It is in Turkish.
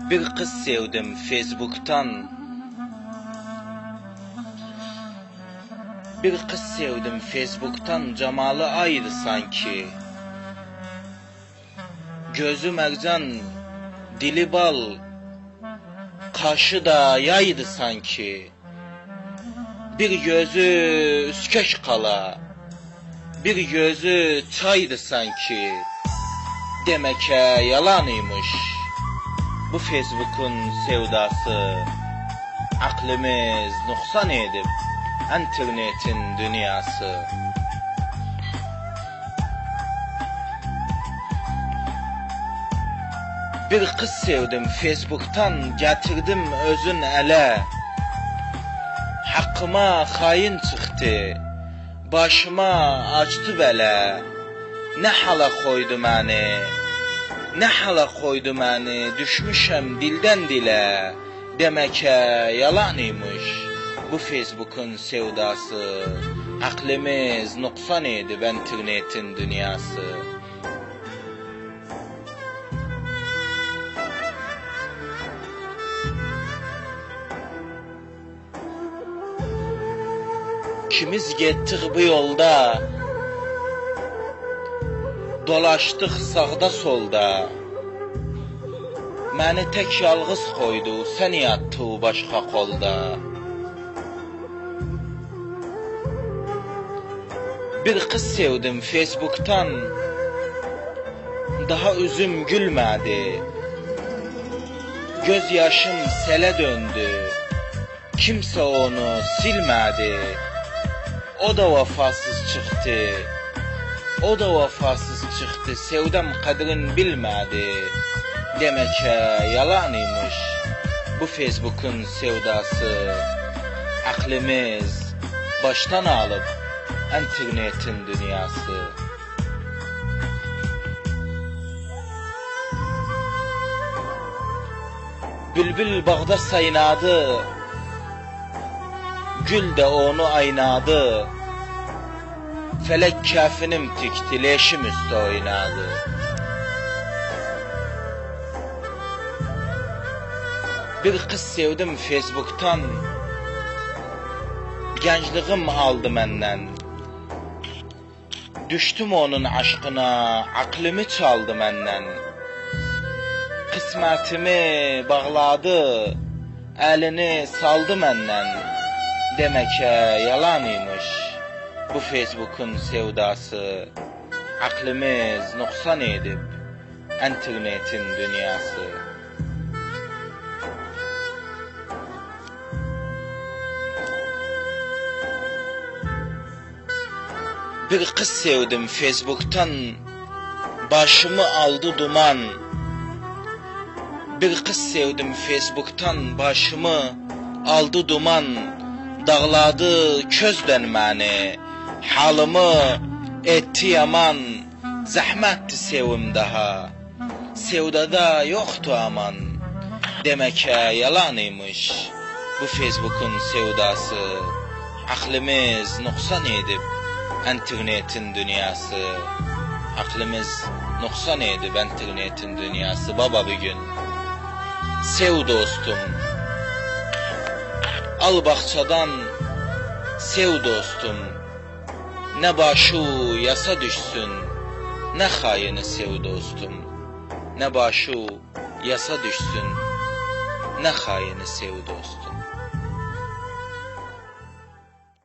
Bir kız sevdim Facebook'tan. Bir kız sevdim Facebook'tan, cemalı aydı sanki. Gözü mercan, dili bal, kaşı da yaydı sanki. Bir gözü üskeş kala, bir gözü çaydı sanki. Demek yalanıymış bu Facebook'un sevdası. Aklımız noksan edip internetin dünyası. Bir kız sevdim Facebook'tan, getirdim özün ele. Hakkıma hain çıktı, başıma açtı bele. Ne hala koydu məni, ne hala koydu məni, düşmüşəm dilden dile. Demek yalanıymış bu Facebook'un sevdası. Aklımız noksan edip internetin dünyası. İkimiz gettik bu yolda, dolaştık sağda solda. Məni tək yalğız koydu, sən yatdı başqa qolda. Bir kız sevdim Facebook'tan, daha üzüm gülmedi. Göz yaşım sele döndü, kimse onu silmedi. O da vefasız çıktı, o da vefasız çıktı, sevdam kadrin bilmedi. Demek yalanıymış bu Facebook'un sevdası. Aklımız baştan alıp internetin dünyası. Bülbül bağda saynadı, gül de onu aynadı. Felek kafinim tikti, leşim üstü oynadı. Bir kız sevdim Facebook'tan, gençliğim aldı menden. Düştüm onun aşkına, aklımı çaldı menden. Kısmetimi bağladı, elini saldı menden. Demek yalanıymış bu Facebook'un sevdası. Aklımız noksan edip internetin dünyası. Bir kız sevdim Facebook'tan, başımı aldı duman. Bir kız sevdim Facebook'tan, başımı aldı duman. Dağladı közdən məni, halımı etti yaman. Zəhmətdir sevim daha, sevdada yoktu aman. Demek yalanıymış bu Facebook'un sevdası. Aklımız noksan edip internetin dünyası. Aklımız noksan edip internetin dünyası. Baba bir gün sev dostum, al bahçadan sev dostum. Ne başı yasa düşsün, ne haini sev dostum. Ne başı yasa düşsün, ne haini sev dostum.